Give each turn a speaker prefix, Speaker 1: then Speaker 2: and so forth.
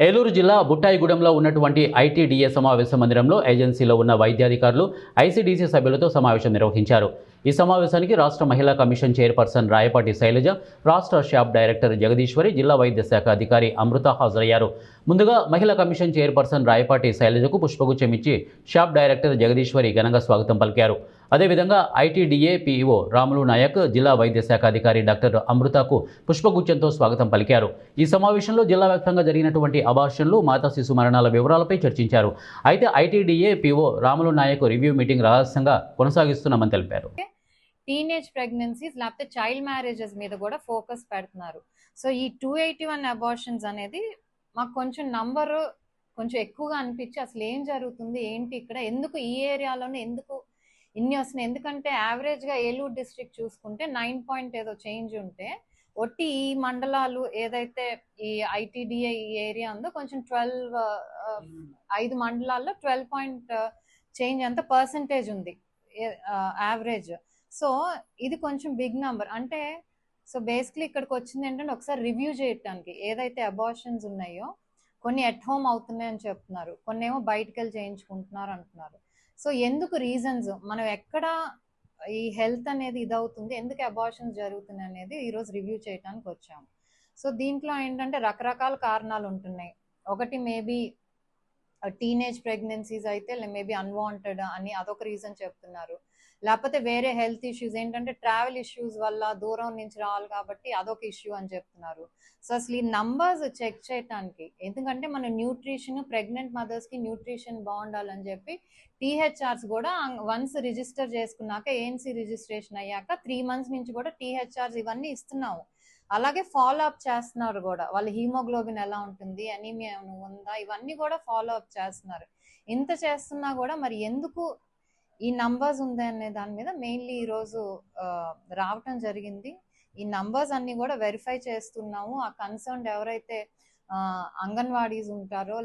Speaker 1: ఏలూరు జిల్లా బుట్టాయిగూడెంలో ఉన్నటువంటి ఐటీడీఏ సమావేశ మందిరంలో ఏజెన్సీలో ఉన్న వైద్యాధికారులు ఐసీడీసీ సభ్యులతో సమావేశం నిర్వహించారు. ఈ సమావేశానికి రాష్ట్ర మహిళా కమిషన్ చైర్పర్సన్ రాయపాటి శైలజ, రాష్ట్ర షాప్ డైరెక్టర్ జగదీశ్వరి, జిల్లా వైద్య శాఖ అధికారి అమృత హాజరయ్యారు. ముందుగా మహిళా కమిషన్ చైర్పర్సన్ రాయపాటి శైలజకు పుష్పగుచ్చం ఇచ్చి షాప్ డైరెక్టర్ జగదీశ్వరి ఘనంగా స్వాగతం పలికారు. అదేవిధంగా ఐటీడీఏ పీఈఓ రాములు నాయక్, జిల్లా వైద్య శాఖ అధికారి డాక్టర్ అమృతకు పుష్పగుచ్చంతో స్వాగతం పలికారు. ఈ సమావేశంలో జిల్లా వ్యాప్తంగా జరిగినటువంటి అబార్షన్లు, మాతా శిశు మరణాల వివరాలపై చర్చించారు. అయితే ITDA PO Ramulu Naik review meeting రహస్యంగా కొనసాగిస్తున్నామని తెలిపారు.
Speaker 2: టీనేజ్ ప్రెగ్నెన్సీస్ లేకపోతే చైల్డ్ మ్యారేజెస్ మీద కూడా ఫోకస్ పెడుతున్నారు. సో ఈ 281 అబార్షన్స్ అనేది మాకు కొంచెం నంబర్ కొంచెం ఎక్కువగా అనిపించి అసలు ఏం జరుగుతుంది ఏంటి ఇక్కడ, ఎందుకు ఈ ఏరియాలోనే ఎందుకు ఇన్ని వస్తున్నాయి? ఎందుకంటే యావరేజ్గా ఏలూరు డిస్ట్రిక్ట్ చూసుకుంటే 9 ఏదో చేంజ్ ఉంటే ఒట్టి ఈ మండలాలు ఏదైతే ఈ ఐటీడీఏ ఈ ఏరియా ఉందో కొంచెం 5 మండలాల్లో 12 చేంజ్ అంత పర్సంటేజ్ ఉంది యావరేజ్. సో ఇది కొంచెం బిగ్ నంబర్. అంటే సో బేసిక్లీ ఇక్కడికి వచ్చింది ఏంటంటే ఒకసారి రివ్యూ చేయటానికి ఏదైతే అబార్షన్స్ ఉన్నాయో కొన్ని ఎట్ హోమ్ అవుతున్నాయని చెప్తున్నారు, కొన్ని ఏమో బయటకు వెళ్ళి చేయించుకుంటున్నారు అంటున్నారు. సో ఎందుకు రీజన్స్, మనం ఎక్కడ ఈ హెల్త్ అనేది ఇదవుతుంది, ఎందుకు అబార్షన్స్ జరుగుతున్నాయి అనేది ఈరోజు రివ్యూ చేయడానికి వచ్చాము. సో దీంట్లో ఏంటంటే రకరకాల కారణాలు ఉంటున్నాయి. ఒకటి మేబీ టీనేజ్ ప్రెగ్నెన్సీస్ అయితే మేబీ అన్వాంటెడ్ అని అదొక రీజన్ చెప్తున్నారు. లేకపోతే వేరే హెల్త్ ఇష్యూస్ ఏంటంటే ట్రావెల్ ఇష్యూస్ వల్ల దూరం నుంచి రావాలి కాబట్టి అదొక ఇష్యూ అని చెప్తున్నారు. సో అసలు ఈ నంబర్స్ చెక్ చేయడానికి, ఎందుకంటే మన న్యూట్రిషన్ ప్రెగ్నెంట్ మదర్స్కి న్యూట్రిషన్ బాగుండాలని చెప్పి టీహెచ్ఆర్స్ కూడా వన్స్ రిజిస్టర్ చేసుకున్నాక ఏఎన్సీ రిజిస్ట్రేషన్ అయ్యాక 3 months నుంచి కూడా టీహెచ్ఆర్స్ ఇవన్నీ ఇస్తున్నాము. అలాగే ఫాలో అప్ చేస్తున్నారు కూడా, వాళ్ళ హీమోగ్లోబిన్ ఎలా ఉంటుంది, అనీమియా ఉందా, ఇవన్నీ కూడా ఫాలో అప్ చేస్తున్నారు. ఇంత చేస్తున్నా కూడా మరి ఎందుకు ఈ నంబర్స్ ఉంది అనే దాని మీద మెయిన్లీ ఈరోజు రావటం జరిగింది. ఈ నంబర్స్ అన్ని కూడా వెరిఫై చేస్తున్నాము. ఆ కన్సర్న్ ఎవరైతే అంగన్వాడీస్ ఉంటారో